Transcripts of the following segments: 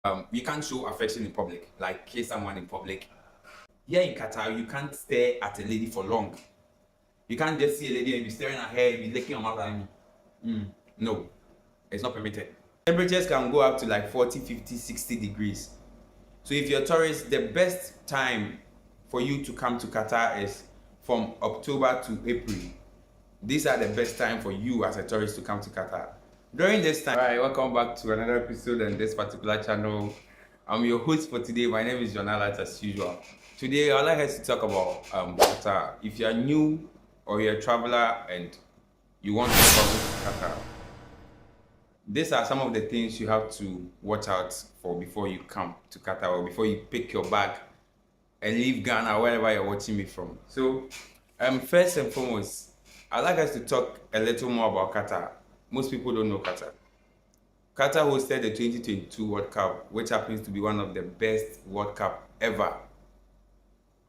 You can't show affection in public, like kiss someone in public. Here in Qatar, you can't stare at a lady for long. You can't just see a lady and be staring at her and be licking your mouth at me. No, it's not permitted. Temperatures can go up to like 40, 50, 60 degrees. So if you're a tourist, the best time for you to come to Qatar is from October to April. These are the best time for you as a tourist to come to Qatar. During this time, alright, welcome back to another episode on this particular channel. I'm your host for today. My name is Jonalat as usual. Today, I'd like us to talk about Qatar. If you're new or you're a traveler and you want to travel to Qatar, these are some of the things you have to watch out for before you come to Qatar or before you pick your bag and leave Ghana, wherever you're watching me from. So, first and foremost, I'd like us to talk a little more about Qatar. Most people don't know Qatar. Qatar hosted the 2022 World Cup, which happens to be one of the best World Cup ever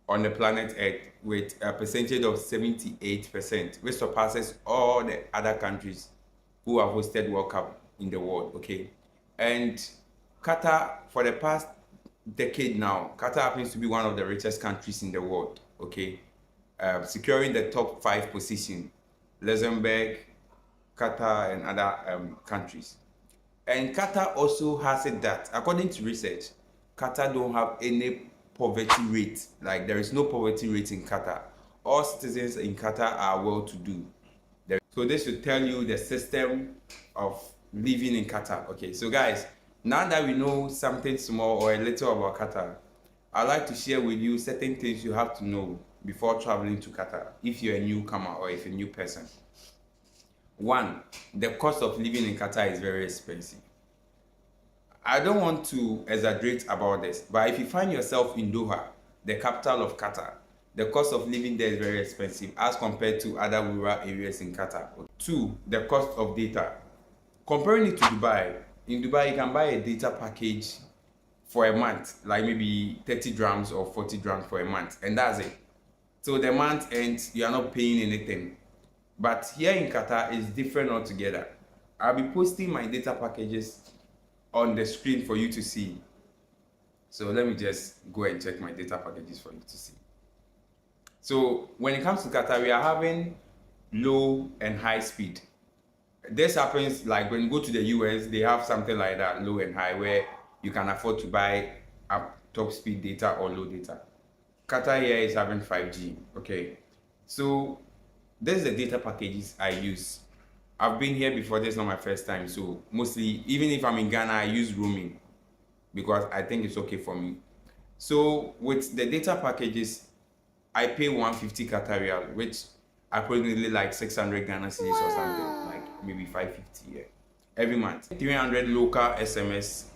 on the planet Earth, with a percentage of 78%, which surpasses all the other countries who have hosted World Cup in the world, okay? And Qatar, for the past decade now, Qatar happens to be one of the richest countries in the world, okay? Securing the top 5 position, Luxembourg, Qatar, and other countries. And Qatar also has it that, according to research, Qatar don't have any poverty rate. Like, there is no poverty rate in Qatar. All citizens in Qatar are well-to-do. So this should tell you the system of living in Qatar. Okay, so guys, now that we know something small or a little about Qatar, I'd like to share with you certain things you have to know before traveling to Qatar if you're a newcomer or if you're a new person. One, the cost of living in Qatar is very expensive. I don't want to exaggerate about this, but if you find yourself in Doha, the capital of Qatar, the cost of living there is very expensive as compared to other rural areas in Qatar. Two, the cost of data. Comparing it to Dubai, in Dubai you can buy a data package for a month, like maybe 30 drams or 40 drams for a month, and that's it. So the month ends, you are not paying anything. But here in Qatar, it's different altogether. I'll be posting my data packages on the screen for you to see. So let me just go and check my data packages for you to see. So when it comes to Qatar, we are having low and high speed. This happens like when you go to the US, they have something like that, low and high, where you can afford to buy up top speed data or low data. Qatar here is having 5G, okay? So this is the data packages I use. I've been here before, this is not my first time, so mostly, even if I'm in Ghana, I use roaming because I think it's okay for me. So with the data packages, I pay 150 Qatar Riyal, which approximately like 600 Ghana cedis or something, like maybe 550 here, every month. 300 local SMS.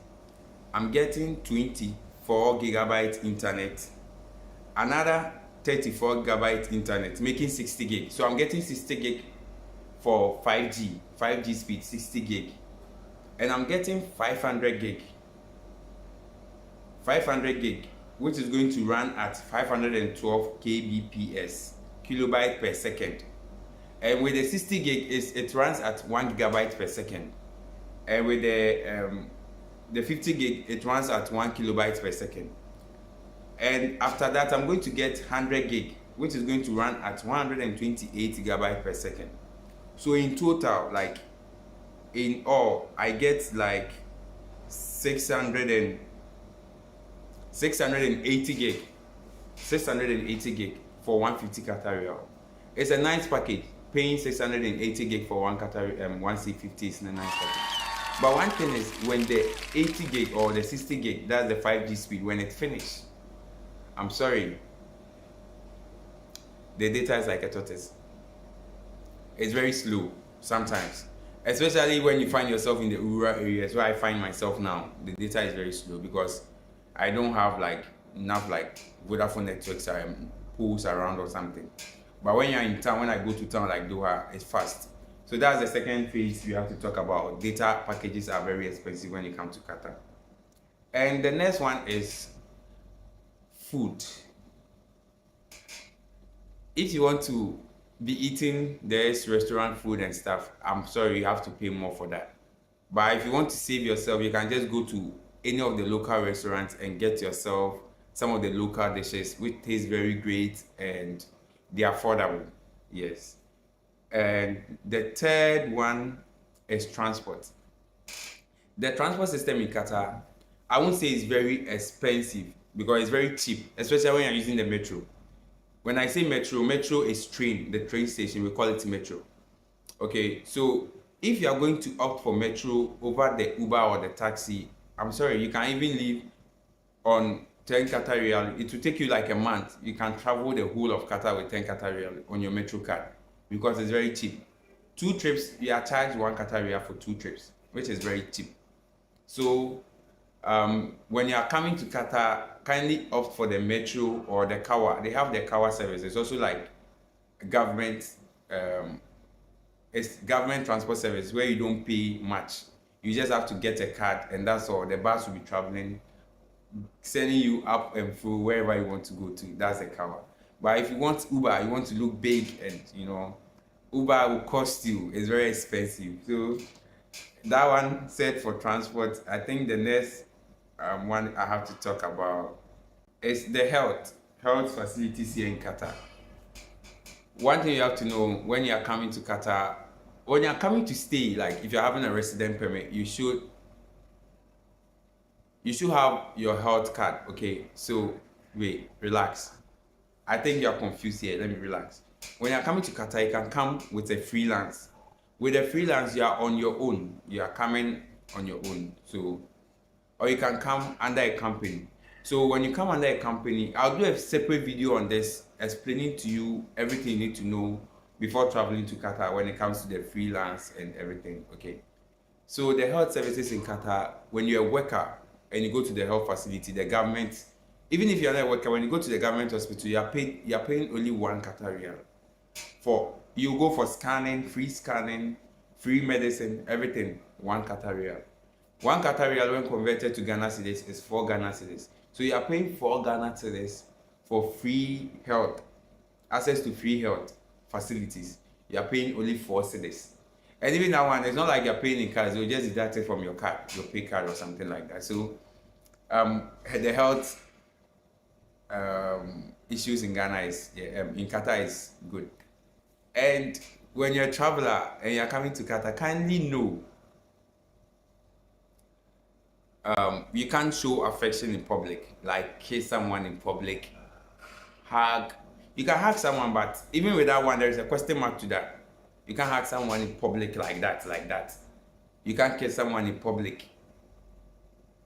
I'm getting 24 gigabyte internet, another 34 gigabyte internet, making 60 gig. So I'm getting 60 gig for 5G speed, 60 gig. And I'm getting 500 gig, which is going to run at 512 kbps, kilobyte per second. And with the 60 gig, it runs at 1 gigabyte per second. And with the 50 gig, it runs at 1 kilobyte per second. And after that, I'm going to get 100 gig, which is going to run at 128 gigabyte per second. So in total, like in all, I get like 680 gig, 680 gig for 150 Qatar Riyal. It's a nice package. Paying 680 gig for one Qatar 1C50 is a nice package. But one thing is, when the 80 gig or the 60 gig, that's the 5G speed, when it finishes, I'm sorry, the data is like a tortoise. It's very slow sometimes, especially when you find yourself in the rural areas where I find myself now. The data is very slow because I don't have like enough like Vodafone networks pools around or something. But when you're in town, when I go to town like Doha, it's fast. So that's the second phase you have to talk about. Data packages are very expensive when you come to Qatar. And the next one is food. If you want to be eating this restaurant food and stuff, I'm sorry, you have to pay more for that. But if you want to save yourself, you can just go to any of the local restaurants and get yourself some of the local dishes which taste very great and they're affordable. Yes. And the third one is transport. The transport system in Qatar, I won't say it's very expensive because it's very cheap, especially when you're using the metro. When I say metro is train, the train station, we call it metro. Okay, so if you are going to opt for metro over the Uber or the taxi, I'm sorry, you can even leave on 10 Qatar Riyal. It will take you like a month. You can travel the whole of Qatar with 10 Qatar Riyal on your metro card because it's very cheap. 2 trips, you are charged 1 Qatar Riyal for 2 trips, which is very cheap. So when you are coming to Qatar, kindly opt for the metro or the Kawa. They have the Kawa service. It's also like government, it's government transport service where you don't pay much. You just have to get a card and that's all. The bus will be traveling, sending you up and through wherever you want to go to. That's the Kawa. But if you want Uber, you want to look big and Uber will cost you. It's very expensive. So that one said for transport. I think the next one I have to talk about is the health facilities here in Qatar. One thing you have to know when you are coming to Qatar, when you are coming to stay, like if you're having a resident permit, you should have your health card. Okay, so wait, relax. I think you're confused here. Let me relax. When you're coming to Qatar, you can come with a freelance. With a freelance, you are on your own. You are coming on your own. So, or you can come under a company. So when you come under a company, I'll do a separate video on this, explaining to you everything you need to know before traveling to Qatar when it comes to the freelance and everything. Okay. So the health services in Qatar, when you're a worker and you go to the health facility, the government, even if you're not a worker, when you go to the government hospital, you're paying only 1 Qatar Riyal. You go for scanning, free medicine, everything, 1 Qatar Riyal. 1 Qatar Riyal when converted to Ghana cedis is 4 Ghana cedis. So you are paying 4 Ghana cedis for free health, access to free health facilities. You are paying only 4 cedis. And even that one, it's not like you're paying in cards, you'll just deduct it from your card, your pay card or something like that. So the health issues in Ghana in Qatar is good. And when you're a traveler and you're coming to Qatar, kindly know you can't show affection in public, like kiss someone in public, hug. You can hug someone, but even with that one, there is a question mark to that. You can't hug someone in public like that. You can't kiss someone in public,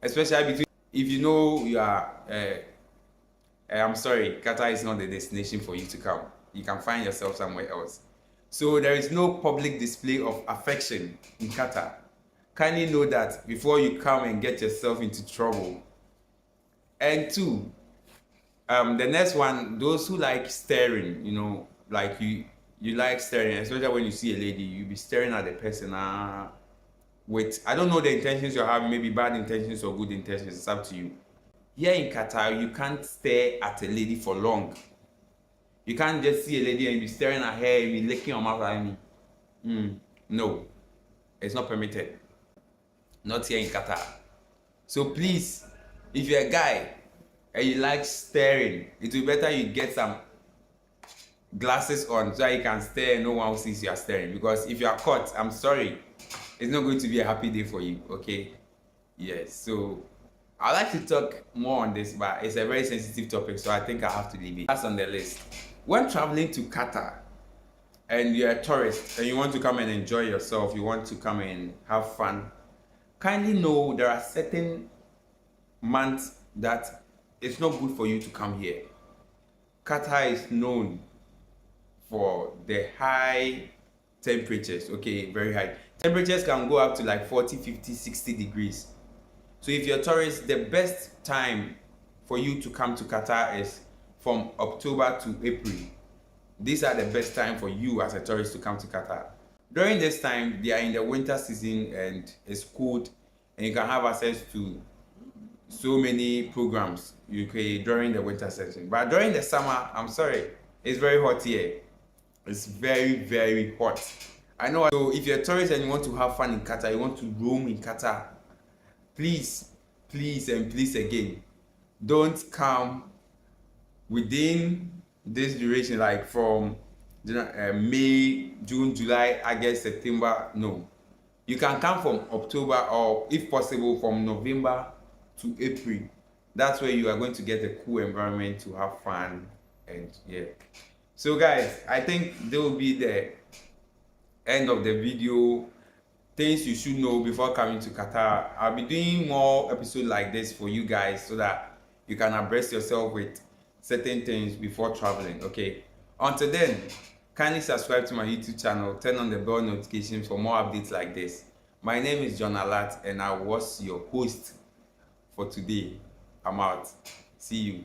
especially if you know you are. I'm sorry, Qatar is not the destination for you to come. You can find yourself somewhere else. So there is no public display of affection in Qatar. Kindly know that before you come and get yourself into trouble. And 2, the next one, those who like staring, like you like staring, especially when you see a lady, you be staring at the person with, I don't know the intentions you're having, maybe bad intentions or good intentions, it's up to you. Here in Qatar, you can't stare at a lady for long. You can't just see a lady and be staring at her and be licking your mouth at me. No, it's not permitted. Not here in Qatar. So please, if you're a guy and you like staring, it will be better you get some glasses on so that you can stare and no one sees you are staring. Because if you are caught, I'm sorry, it's not going to be a happy day for you, okay? Yes, so I'd like to talk more on this, but it's a very sensitive topic, so I think I have to leave it. That's on the list. When traveling to Qatar and you're a tourist and you want to come and enjoy yourself, you want to come and have fun, kindly know there are certain months that it's not good for you to come here. Qatar is known for the high temperatures, okay, very high. Temperatures can go up to like 40, 50, 60 degrees. So if you're a tourist, the best time for you to come to Qatar is from October to April. These are the best time for you as a tourist to come to Qatar. During this time, they are in the winter season and it's cold and you can have access to so many programs during the winter season. But during the summer, I'm sorry, it's very hot here. It's very, very hot. I know. So if you're a tourist and you want to have fun in Qatar, you want to roam in Qatar, please please and please again, don't come within this duration, like from May, June, July, August, September. No, you can come from October, or if possible from November to April. That's where you are going to get a cool environment to have fun. And yeah, so guys, I think that will be the end of the video. Things you should know before coming to Qatar. I'll be doing more episodes like this for you guys so that you can abreast yourself with certain things before traveling. Okay, until then, kindly subscribe to my YouTube channel, turn on the bell notifications for more updates like this. My name is John Alat and I was your host for today. I'm out. See you.